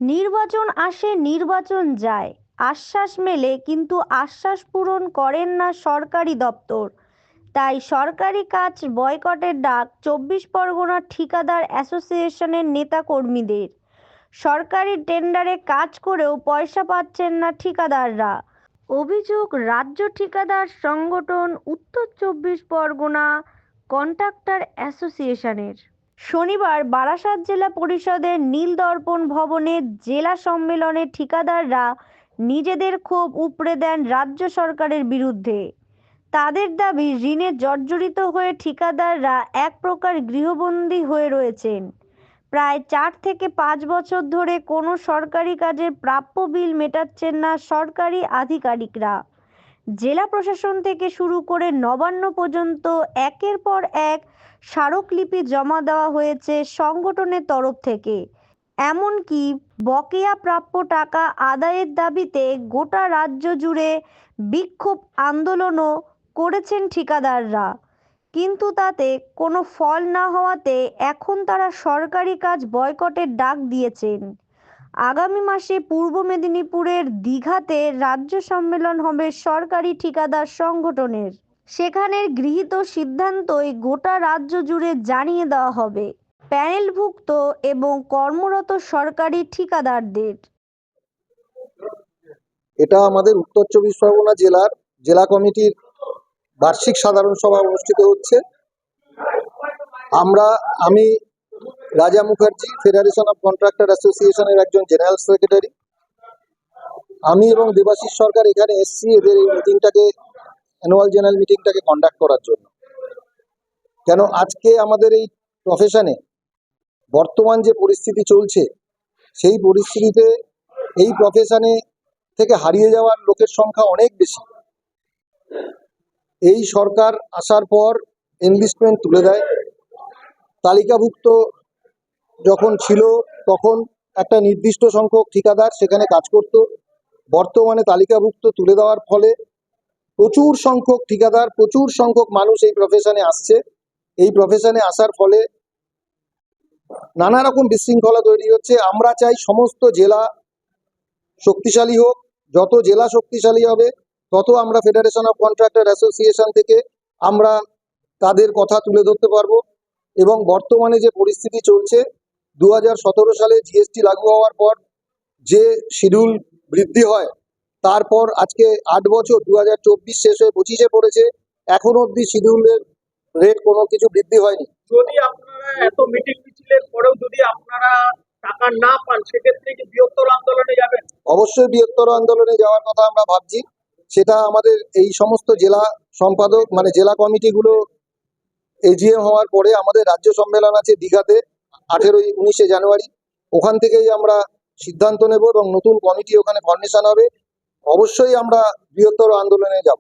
নির্বাচন আসে, নির্বাচন যায়, আশ্বাস মেলে, কিন্তু আশ্বাস পূরণ করেন না সরকারি দপ্তর। তাই সরকারি কাজ বয়কটের ডাক 24 পরগনা ঠিকাদার অ্যাসোসিয়েশনের নেতাকর্মীদের। সরকারি টেন্ডারে কাজ করেও পয়সা পাচ্ছেন না ঠিকাদাররা। অভিযোগ রাজ্য ঠিকাদার সংগঠন উত্তর 24 পরগনা কন্ট্রাক্টর অ্যাসোসিয়েশনের। শনিবার বারাসাত জেলা পরিষদের নীলদর্পণ ভবনে জেলা সম্মেলনে ঠিকাদাররা নিজেদের ক্ষোভ উপড়ে দেন রাজ্য সরকারের বিরুদ্ধে। তাদের দাবি, ঋণে জর্জরিত হয়ে ঠিকাদাররা এক প্রকার গৃহবন্দী হয়ে রয়েছেন। প্রায় 4 থেকে 5 বছর ধরে কোনো সরকারি কাজের প্রাপ্য বিল মেটাচ্ছেন না সরকারি আধিকারিকরা। জেলা প্রশাসন থেকে শুরু করে নবান্ন পর্যন্ত একের পর এক স্মারকলিপি জমা দেওয়া হয়েছে সংগঠনের তরফ থেকে। এমনকি বকেয়া প্রাপ্য টাকা আদায়ের দাবিতে গোটা রাজ্য জুড়ে বিক্ষোভ আন্দোলনও করেছেন ঠিকাদাররা। কিন্তু তাতে কোনো ফল না হওয়াতে এখন তারা সরকারি কাজ বয়কটের ডাক দিয়েছেন। আগামী মাসে পূর্ব মেদিনীপুরের দীঘাতে রাজ্য সম্মেলন হবে সরকারি ঠিকাদার সংগঠনের। সেখানের গৃহীত সিদ্ধান্তই গোটা রাজ্য জুড়ে জানিয়ে দেওয়া হবে প্যানেলভুক্ত এবং কর্মরত সরকারি ঠিকাদারদের। এটা আমাদের উত্তর 24 পরগনা জেলার জেলা কমিটির বার্ষিক সাধারণ সভা অনুষ্ঠিত হচ্ছে। আমি রাজা মুখার্জি, ফেডারেশন অফ কন্ট্রাক্টর অ্যাসোসিয়েশনের একজন জেনারেল সেক্রেটারি। আমি এবং দেবাশিস সরকার এখানে এসেছি এদের এই মিটিংটাকে, অ্যানুয়াল জেনারেল মিটিংটাকে কন্ডাক্ট করার জন্য। কেন আজকে আমাদের এই প্রফেশনে বর্তমান যে পরিস্থিতি চলছে, সেই পরিস্থিতিতে এই প্রফেশনে থেকে হারিয়ে যাওয়ার লোকের সংখ্যা অনেক বেশি। এই সরকার আসার পর এনলিস্টমেন্ট তুলে দেয়। তালিকাভুক্ত যখন ছিল তখন একটা নির্দিষ্ট সংখ্যক ঠিকাদার সেখানে কাজ করত। বর্তমানে তালিকাভুক্ত তুলে দেওয়ার ফলে প্রচুর সংখ্যক ঠিকাদার, প্রচুর সংখ্যক মানুষ এই প্রফেশনে আসছে। এই প্রফেশনে আসার ফলে নানা রকম বিশৃঙ্খলা তৈরি হচ্ছে। আমরা চাই সমস্ত জেলা শক্তিশালী হোক। যত জেলা শক্তিশালী হবে তত আমরা ফেডারেশন অফ কন্ট্রাক্টর অ্যাসোসিয়েশন থেকে আমরা তাদের কথা তুলে ধরতে পারবো। এবং বর্তমানে যে পরিস্থিতি চলছে, 2017 সালে জিএসটি লাগু হওয়ার পর যে শিডিউল বৃদ্ধি হয়, তারপর আজকে 8 বছর, 2024 শেষ হয়ে 25-এ পড়েছে, এখনো অব্দি শিডিউলের রেট কোনো কিছু বৃদ্ধি হয়নি। যদি আপনারা এত মিটিং মিছিলের পরেও যদি আপনারা টাকা না পান, সেক্ষেত্রে কি বৃহত্তর আন্দোলনে যাবেন? অবশ্যই বৃহত্তর আন্দোলনে যাওয়ার কথা আমরা ভাবছি। সেটা আমাদের এই সমস্ত জেলা সম্পাদক মানে জেলা কমিটিগুলো এজিএম হওয়ার পরে আমাদের রাজ্য সম্মেলন আছে দীঘাতে 18-19 জানুয়ারি। ওখান থেকেই আমরা সিদ্ধান্ত নেব এবং নতুন কমিটি ওখানে ফর্মেশন হবে। অবশ্যই আমরা বৃহত্তর আন্দোলনে যাব।